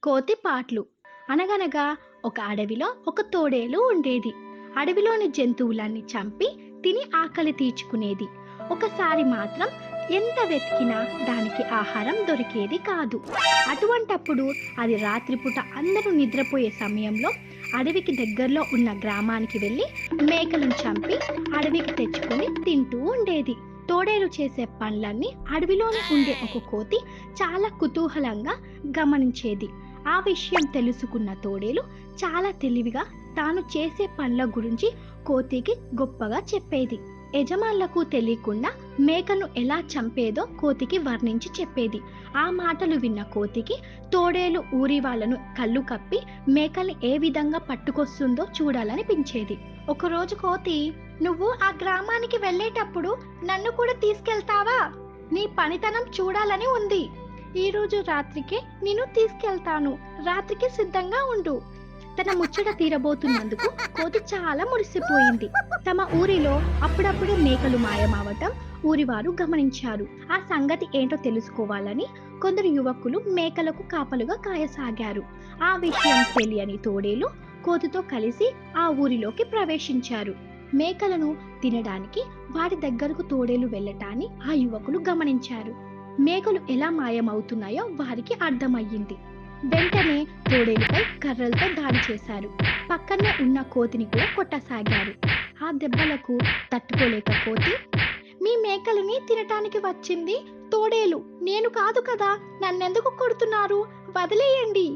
కోతి పాట్లు. అనగనగా ఒక అడవిలో ఒక తోడేలు ఉండేది. అడవిలోని జంతువులన్నీ చంపి తిని ఆకలి తీర్చుకునేది. ఒకసారి మాత్రం ఎంత వెతికినా దానికి ఆహారం దొరికేది కాదు. అటువంటప్పుడు అది రాత్రిపూట అందరూ నిద్రపోయే సమయంలో అడవికి దగ్గరలో ఉన్న గ్రామానికి వెళ్ళి మేకలను చంపి అడవికి తెచ్చుకొని తింటూ ఉండేది. తోడేలు చేసే పనులన్నీ అడవిలోనే ఉండే ఒక కోతి చాలా కుతూహలంగా గమనించేది. ఆ విషయం తెలుసుకున్న తోడేలు చాలా తెలివిగా తాను చేసే పనుల గురించి కోతికి గొప్పగా చెప్పేది. యజమానులకు తెలియకుండా మేకను ఎలా చంపేదో కోతికి వర్ణించి చెప్పేది. ఆ మాటలు విన్న కోతికి తోడేలు ఊరి వాళ్ళను కళ్ళు కప్పి మేకల్ని ఏ విధంగా పట్టుకొస్తుందో చూడాలనిపించేది. ఒకరోజు కోతి, నువ్వు ఆ గ్రామానికి వెళ్ళేటప్పుడు నన్ను కూడా తీసుకెళ్తావా? నీ పనితనం చూడాలని ఉంది. ఈరోజు రాత్రికి నిన్ను తీసుకెళ్తాను. రాత్రికి సిద్ధంగా ఉండు. తన ముచ్చట తీరబోతున్నందుకు కోతి చాలా మురిసిపోయింది. తమ ఊరిలో అప్పుడప్పుడు మేకలు మాయమవటం ఊరివారు గమనించారు. ఆ సంగతి ఏంటో తెలుసుకోవాలని కొందరు యువకులు మేకలకు కాపలుగా కాయసాగారు. ఆ విషయం తెలియని తోడేలు కోతితో కలిసి ఆ ఊరిలోకి ప్రవేశించారు. మేకలను తినడానికి వాటి దగ్గరకు తోడేలు వెళ్ళటాన్ని ఆ యువకులు గమనించారు. మేకలు ఎలా మాయమవుతున్నాయో వారికి అర్థమయ్యింది. వెంటనే తోడేలుపై కర్రలతో దాడి చేశారు. పక్కనే ఉన్న కోతిని కూడా కొట్టసాగారు. ఆ దెబ్బలకు తట్టుకోలేక కోతి, మీ మేకలని తినటానికి వచ్చింది తోడేలు, నేను కాదు కదా, నన్నెందుకు కొడుతున్నారు? వదిలేయండి.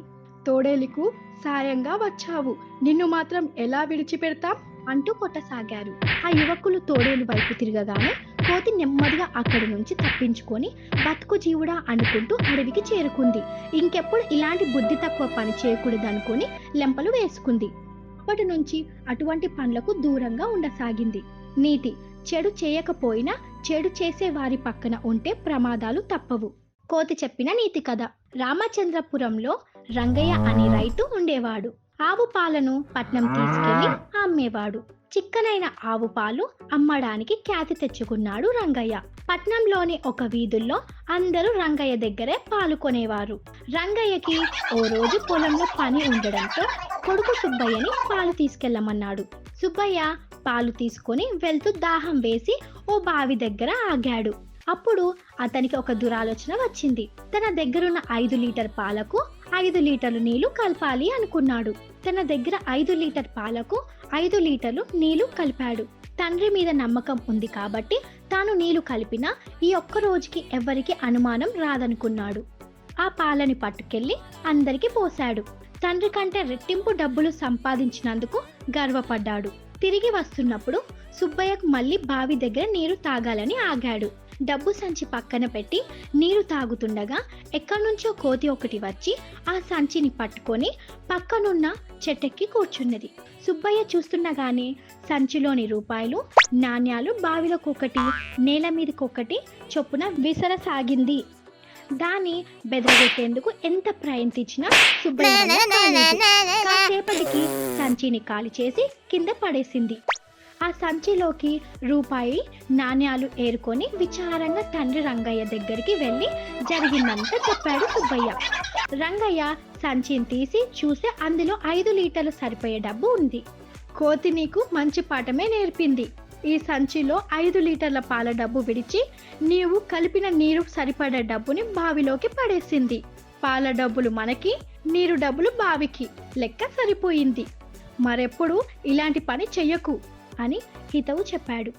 తోడేలుకు సాయంగా వచ్చావు, నిన్ను మాత్రం ఎలా విడిచిపెడతాం అంటూ కొట్టసాగారు. ఆ యువకులు తోడేలు వైపు తిరగగానే కోతి నెమ్మదిగా అక్కడి నుంచి తప్పించుకొని బతుకు జీవుడా అనుకుంటూ అడవికి చేరుకుంది. ఇంకెప్పుడు ఇలాంటి బుద్ధి తక్కువ పని చేయకూడదనుకొని లెంపలు వేసుకుంది. అప్పటి నుంచి అటువంటి పనులకు దూరంగా ఉండసాగింది. నీతి: చెడు చేయకపోయినా చెడు చేసే వారి పక్కన ఉంటే ప్రమాదాలు తప్పవు. కోతి చెప్పిన నీతి కథ. రామచంద్రపురంలో రంగయ్య అనే రైతు ఉండేవాడు. ఆవు పాలను పట్నం తీసుకెళ్లి అమ్మేవాడు. చిక్కనైన ఆవు పాలు అమ్మడానికి ఖ్యాతి తెచ్చుకున్నాడు రంగయ్య. పట్నంలోని ఒక వీధుల్లో అందరూ రంగయ్య దగ్గరే పాలు కొనేవారు. రంగయ్యకి ఓ రోజు పొలంలో పని ఉండడంతో కొడుకు సుబ్బయ్యని పాలు తీసుకెళ్లమన్నాడు. సుబ్బయ్య పాలు తీసుకొని వెళ్తూ దాహం వేసి ఓ బావి దగ్గర ఆగాడు. అప్పుడు అతనికి ఒక దురాలోచన వచ్చింది. తన దగ్గరున్న 5 లీటర్ పాలకు 5 లీటర్లు నీళ్లు కలపాలి అనుకున్నాడు. తన దగ్గర 5 లీటర్ పాలకు 5 లీటర్లు నీళ్లు కలిపాడు. తండ్రి మీద నమ్మకం ఉంది కాబట్టి తాను నీళ్లు కలిపినా ఈ ఒక్క రోజుకి ఎవ్వరికి అనుమానం రాదనుకున్నాడు. ఆ పాలని పట్టుకెళ్లి అందరికి పోశాడు. తండ్రి కంటే రెట్టింపు డబ్బులు సంపాదించినందుకు గర్వపడ్డాడు. తిరిగి వస్తున్నప్పుడు సుబ్బయ్యకు మళ్ళీ బావి దగ్గర నీరు తాగాలని ఆగాడు. డబ్బు సంచి పక్కన పెట్టి నీరు తాగుతుండగా ఎక్కడి నుంచో కోతి ఒకటి వచ్చి ఆ సంచిని పట్టుకొని పక్కనున్న చెట్టెక్కి కూర్చున్నది. సుబ్బయ్య చూస్తుండగానే సంచిలోని రూపాయలు నాణ్యాలు బావిలోకొకటి నేల మీదకొకటి చొప్పున విసరసాగింది. దాన్ని బెదరగొట్టేందుకు ఎంత ప్రయత్నించినా సుబ్బయ్య కాసేపటికి సంచిని ఖాళీ చేసి కింద పడేసింది. ఆ సంచిలోకి రూపాయి నాణ్యాలు ఏరుకొని విచారంగా తండ్రి రంగయ్య దగ్గరికి వెళ్ళి జరిగిందంతా చెప్పాడు సుబ్బయ్య. రంగయ్య సంచిని తీసి చూస్తే అందులో 5 లీటర్లు సరిపోయే డబ్బు ఉంది. కోతి నీకు మంచి పాఠమే నేర్పింది. ఈ సంచిలో 5 లీటర్ల పాల డబ్బు విడిచి నీవు కలిపిన నీరు సరిపడే డబ్బుని బావిలోకి పడేసింది. పాల డబ్బులు మనకి, నీరు డబ్బులు బావికి, లెక్క సరిపోయింది. మరెప్పుడు ఇలాంటి పని చెయ్యకు అని హితవు చెప్పాడు.